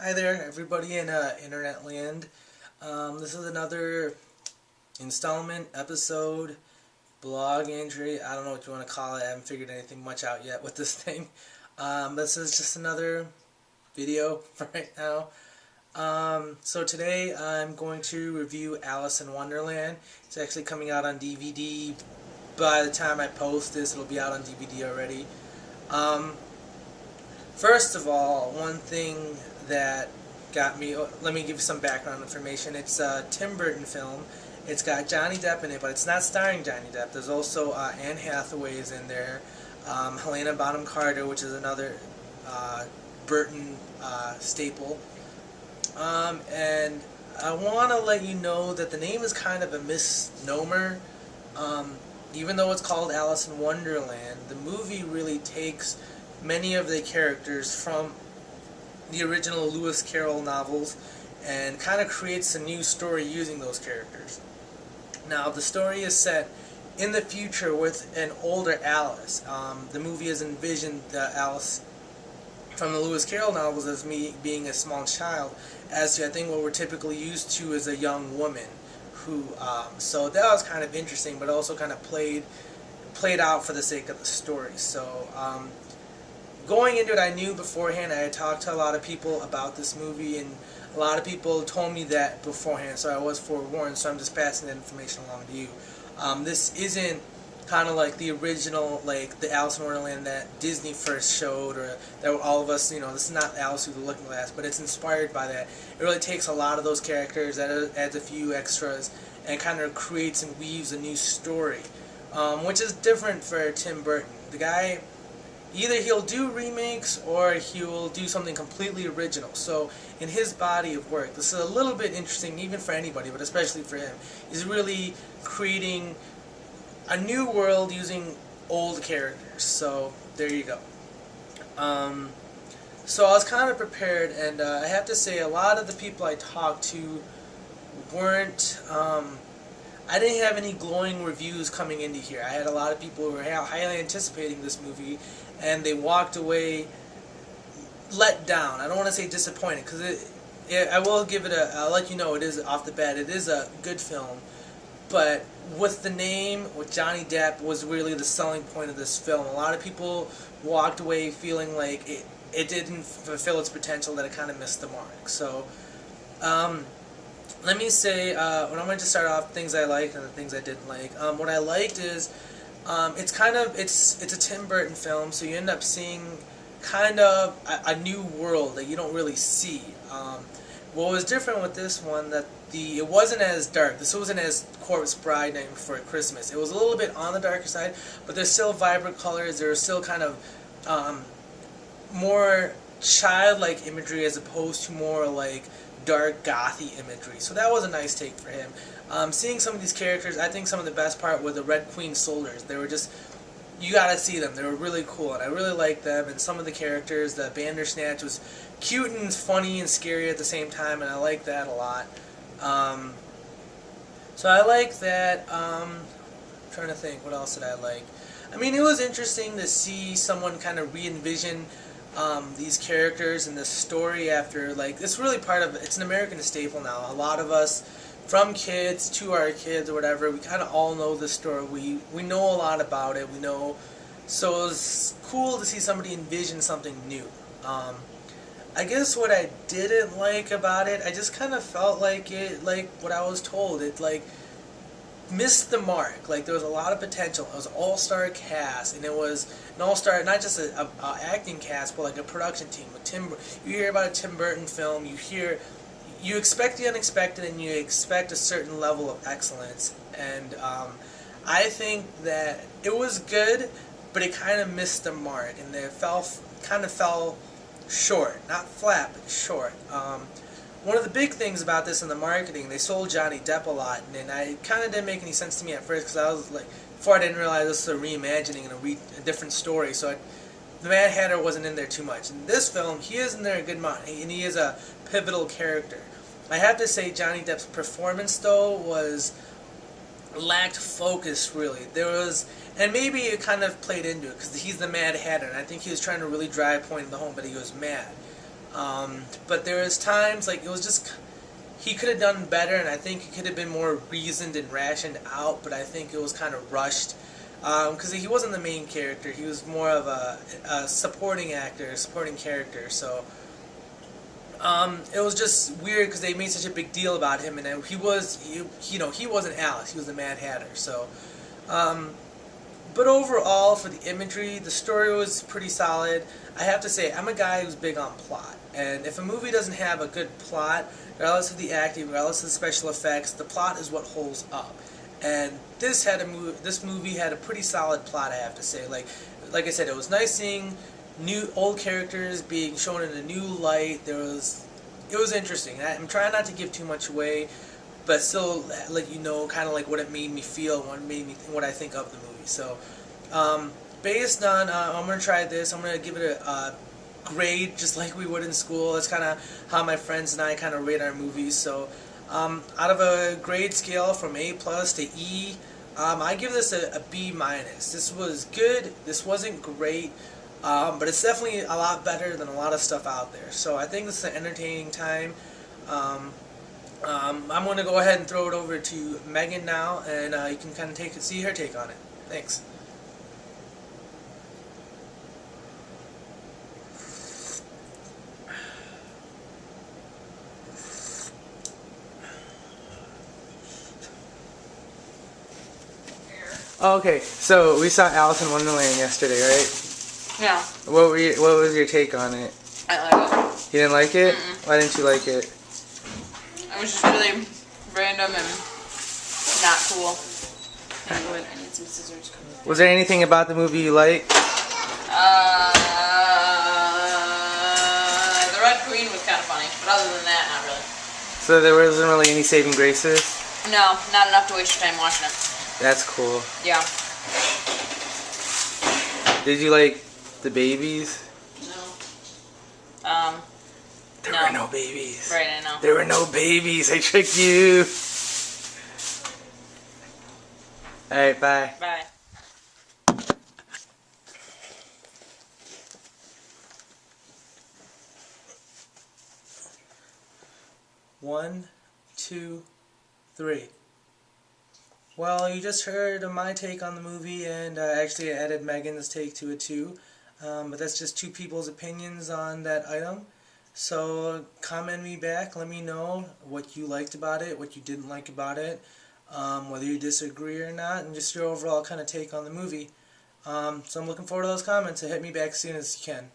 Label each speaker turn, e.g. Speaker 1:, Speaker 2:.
Speaker 1: Hi there, everybody in internet land. This is another installment, episode, blog entry. I don't know what you want to call it. I haven't figured anything much out yet with this thing. This is just another video for right now. So today I'm going to review Alice in Wonderland. It's actually coming out on DVD. By the time I post this, it'll be out on DVD already. First of all, one thing that got me, let me give you some background information. It's a Tim Burton film. It's got Johnny Depp in it, but it's not starring Johnny Depp. There's also Anne Hathaway is in there, Helena Bonham Carter, which is another Burton staple. And I want to let you know that the name is kind of a misnomer. Even though it's called Alice in Wonderland, the movie really takes many of the characters from the original Lewis Carroll novels and kind of creates a new story using those characters. Now, the story is set in the future with an older Alice. The movie has envisioned the Alice from the Lewis Carroll novels as me being a small child, as to I think what we're typically used to as a young woman. So that was kind of interesting, but also kind of played out for the sake of the story. So going into it, I knew beforehand. I had talked to a lot of people about this movie, and a lot of people told me that beforehand, so I was forewarned, so I'm just passing that information along to you. This isn't kind of like the original, like the Alice in Wonderland that Disney first showed, or that all of us, this is not Alice Through the Looking Glass, but it's inspired by that. It really takes a lot of those characters, adds a few extras, and kind of creates and weaves a new story, which is different for Tim Burton. The guy, either he'll do remakes or he'll do something completely original. So in his body of work, this is a little bit interesting even for anybody, but especially for him. He's really creating a new world using old characters. So there you go. So I was kind of prepared, and I have to say a lot of the people I talked to weren't... I didn't have any glowing reviews coming into here. I had a lot of people who were highly anticipating this movie, and they walked away let down. I don't want to say disappointed, because I will give it I'll let you know, it is off the bat, it is a good film. But with the name, with Johnny Depp, was really the selling point of this film. A lot of people walked away feeling like it didn't fulfill its potential, that it kind of missed the mark. So, let me say, when I'm going to start off things I liked and the things I didn't like. What I liked is, it's a Tim Burton film, so you end up seeing kind of a new world that you don't really see. What was different with this one, that it wasn't as dark. This wasn't as Corpse Bride Night Before Christmas. It was a little bit on the darker side, but there's still vibrant colors. There's still kind of more childlike imagery as opposed to more like dark gothy imagery. So that was a nice take for him. Seeing some of these characters, I think some of the best part were the Red Queen soldiers. They were just, you gotta see them. They were really cool, and I really liked them. And some of the characters, the Bandersnatch was cute and funny and scary at the same time, and I liked that a lot. So I like that. I'm trying to think, what else did I like? I mean, it was interesting to see someone kind of re-envision these characters and this story after, like, it's really part of, it's an American staple now. A lot of us, from kids to our kids or whatever, we kind of all know this story. We know a lot about it. We know, so it was cool to see somebody envision something new. I guess what I didn't like about it, I just kind of felt like what I was told, it like missed the mark. Like, there was a lot of potential. It was an all-star cast, and it was an all-star, not just a acting cast, but like a production team. You hear about a Tim Burton film, you expect the unexpected, and you expect a certain level of excellence. And I think that it was good, but it kind of missed the mark, and it kind of fell short. Not flat, but short. One of the big things about this in the marketing, they sold Johnny Depp a lot, and it kind of didn't make any sense to me at first, because I was like, before I didn't realize this was a reimagining and a different story, so the Mad Hatter wasn't in there too much. In this film, he is in there a good amount, and he is a pivotal character. I have to say, Johnny Depp's performance, though, lacked focus, really. And maybe it kind of played into it, because he's the Mad Hatter, and I think he was trying to really drive a point in the home, but he was mad. But there was times, like, it was just, he could have done better, and I think it could have been more reasoned and rationed out, but I think it was kind of rushed. Because he wasn't the main character, he was more of a supporting actor, supporting character, so it was just weird because they made such a big deal about him, and he wasn't Alice, he was the Mad Hatter, so, but overall, for the imagery, the story was pretty solid. I have to say, I'm a guy who's big on plot, and if a movie doesn't have a good plot, regardless of the acting, regardless of the special effects, the plot is what holds up. And this movie had a pretty solid plot, I have to say. Like I said, it was nice seeing old characters being shown in a new light. It was interesting. I'm trying not to give too much away, but still let you know kind of like what it made me feel, what I think of the movie. So, based on, I'm gonna try this. I'm gonna give it a grade, just like we would in school. That's kind of how my friends and I kind of rate our movies. So, out of a grade scale from A+ to E, I give this a B-. This was good. This wasn't great. But it's definitely a lot better than a lot of stuff out there. So I think this is an entertaining time. I'm going to go ahead and throw it over to Megan now, and you can kind of see her take on it. Thanks. Okay, so we saw Alice in Wonderland yesterday, right?
Speaker 2: Yeah.
Speaker 1: What was your take on it?
Speaker 2: I like it.
Speaker 1: You didn't like it? Why didn't you like it?
Speaker 2: It was just really random and not cool. I need some scissors.
Speaker 1: Was there anything about the movie you liked?
Speaker 2: The Red Queen was kind of funny, but other than that, not really.
Speaker 1: So there wasn't really any saving graces?
Speaker 2: No, not enough to waste your time watching it.
Speaker 1: That's cool.
Speaker 2: Yeah.
Speaker 1: Did you like the babies?
Speaker 2: No.
Speaker 1: There were no babies.
Speaker 2: Right, I know.
Speaker 1: There were no babies. I tricked you. Alright, bye.
Speaker 2: Bye.
Speaker 1: One, two, three. Well, you just heard my take on the movie, and actually I added Megan's take to it too. But that's just two people's opinions on that item. So comment me back, let me know what you liked about it, what you didn't like about it, whether you disagree or not, and just your overall kind of take on the movie. So I'm looking forward to those comments, so hit me back as soon as you can.